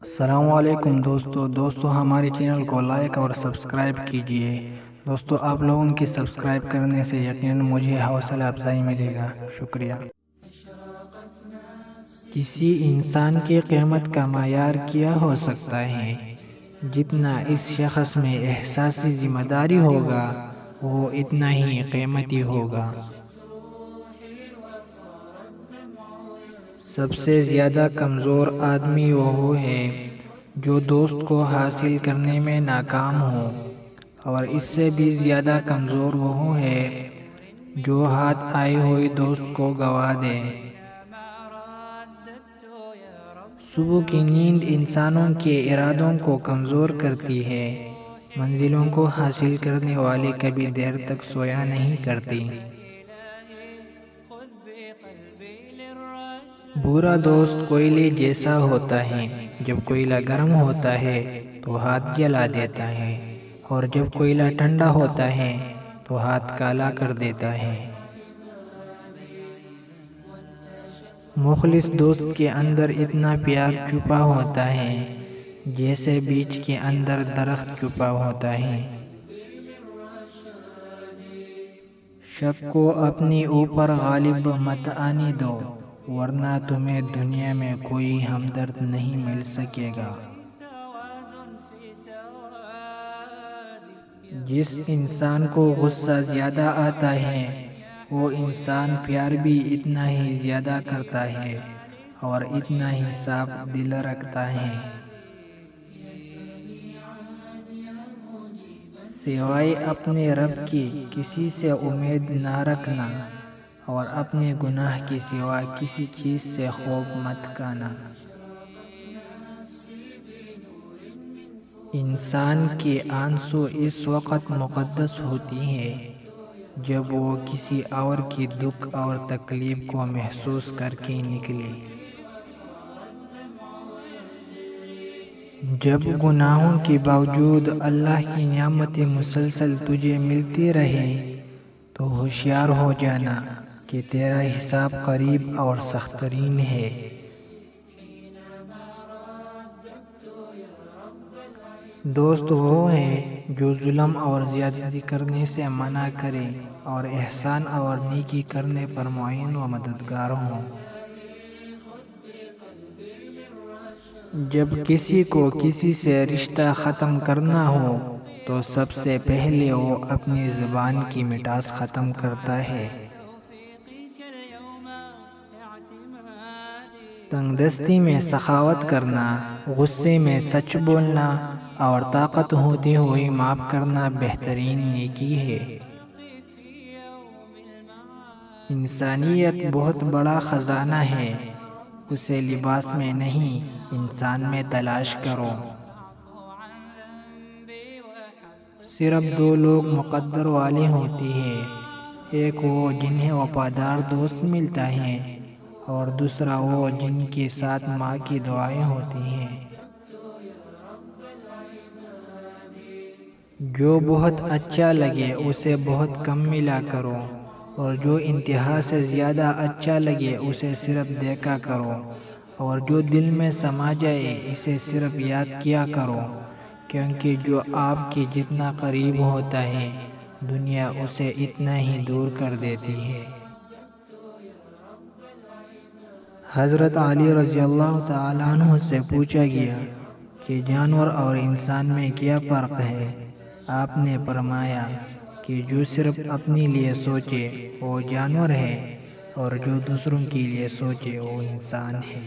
السلام علیکم دوستو ہمارے چینل کو لائک اور سبسکرائب کیجئے۔ دوستو آپ لوگوں کی سبسکرائب کرنے سے یقیناً مجھے حوصلہ افزائی ملے گا، شکریہ۔ کسی انسان کی قیمت کا معیار کیا ہو سکتا ہے؟ جتنا اس شخص میں احساسی ذمہ داری ہوگا وہ اتنا ہی قیمتی ہوگا۔ سب سے زیادہ کمزور آدمی وہ ہے جو دوست کو حاصل کرنے میں ناکام ہو، اور اس سے بھی زیادہ کمزور وہ ہے جو ہاتھ آئے ہوئے دوست کو گوا دے۔ صبح کی نیند انسانوں کے ارادوں کو کمزور کرتی ہے۔ منزلوں کو حاصل کرنے والے کبھی دیر تک سویا نہیں کرتے۔ برا دوست کوئلے جیسا ہوتا ہے، جب کوئلہ گرم ہوتا ہے تو ہاتھ جلا دیتا ہے، اور جب کوئلہ ٹھنڈا ہوتا ہے تو ہاتھ کالا کر دیتا ہے۔ مخلص دوست کے اندر اتنا پیار چھپا ہوتا ہے جیسے بیج کے اندر درخت چھپا ہوتا ہے۔ شک کو اپنے اوپر غالب مت آنے دو، ورنہ تمہیں دنیا میں کوئی ہمدرد نہیں مل سکے گا۔ جس انسان کو غصہ زیادہ آتا ہے وہ انسان پیار بھی اتنا ہی زیادہ کرتا ہے اور اتنا ہی صاف دل رکھتا ہے۔ سوائے اپنے رب کی کسی سے امید نہ رکھنا، اور اپنے گناہ کے سوا کسی چیز سے خوف مت کھانا۔ انسان کے آنسو اس وقت مقدس ہوتی ہیں جب وہ کسی اور کی دکھ اور تکلیف کو محسوس کر کے نکلے۔ جب گناہوں کے باوجود اللہ کی نعمتیں مسلسل تجھے ملتی رہے تو ہوشیار ہو جانا کہ تیرا حساب قریب اور سخت ترین ہے۔ دوست وہ ہے جو ظلم اور زیادتی کرنے سے منع کرے اور احسان اور نیکی کرنے پر معین و مددگار ہو۔ جب کسی کو کسی سے رشتہ ختم کرنا ہو تو سب سے پہلے وہ اپنی زبان کی مٹاس ختم کرتا ہے۔ تنگ دستی میں سخاوت کرنا، غصے میں سچ بولنا اور طاقت ہوتے ہوئے معاف کرنا بہترین نیکی ہے۔ انسانیت بہت بڑا خزانہ ہے، اسے لباس میں نہیں انسان میں تلاش کرو۔ صرف دو لوگ مقدر والے ہوتے ہیں، ایک وہ جنہیں وفادار دوست ملتا ہے، اور دوسرا وہ جن کے ساتھ ماں کی دعائیں ہوتی ہیں۔ جو بہت اچھا لگے اسے بہت کم ملا کرو، اور جو انتہا سے زیادہ اچھا لگے اسے صرف دیکھا کرو، اور جو دل میں سما جائے اسے صرف یاد کیا کرو، کیونکہ جو آپ کے جتنا قریب ہوتا ہے دنیا اسے اتنا ہی دور کر دیتی ہے۔ حضرت علی رضی اللہ تعالیٰ عنہ سے پوچھا گیا کہ جانور اور انسان میں کیا فرق ہے؟ آپ نے فرمایا کہ جو صرف اپنے لیے سوچے وہ جانور ہے، اور جو دوسروں کے لیے سوچے وہ انسان ہے۔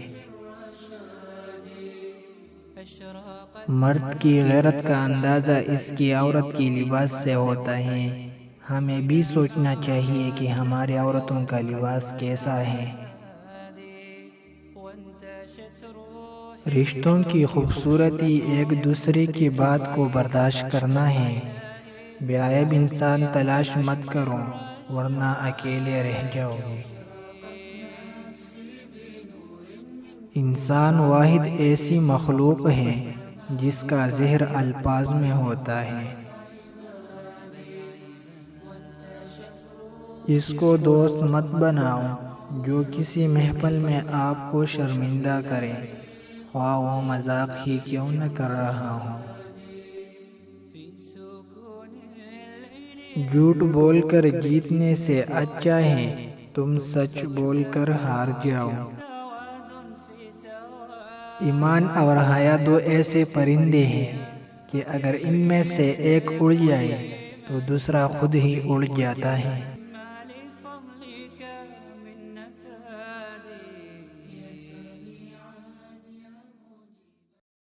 مرد کی غیرت کا اندازہ اس کی عورت کے لباس سے ہوتا ہے۔ ہمیں بھی سوچنا چاہیے کہ ہماری عورتوں کا لباس کیسا ہے۔ رشتوں کی خوبصورتی ایک دوسرے کی بات کو برداشت کرنا ہے۔ بے عیب انسان تلاش مت کرو ورنہ اکیلے رہ جاؤ گے۔ انسان واحد ایسی مخلوق ہے جس کا زہر الفاظ میں ہوتا ہے۔ اس کو دوست مت بناؤ جو کسی محفل میں آپ کو شرمندہ کرے، خواہ وہ مذاق ہی کیوں نہ کر رہا ہوں۔ جھوٹ بول کر جیتنے سے اچھا ہے تم سچ بول کر ہار جاؤ۔ ایمان اور حیا دو ایسے پرندے ہیں کہ اگر ان میں سے ایک اڑ جائے تو دوسرا خود ہی اڑ جاتا ہے۔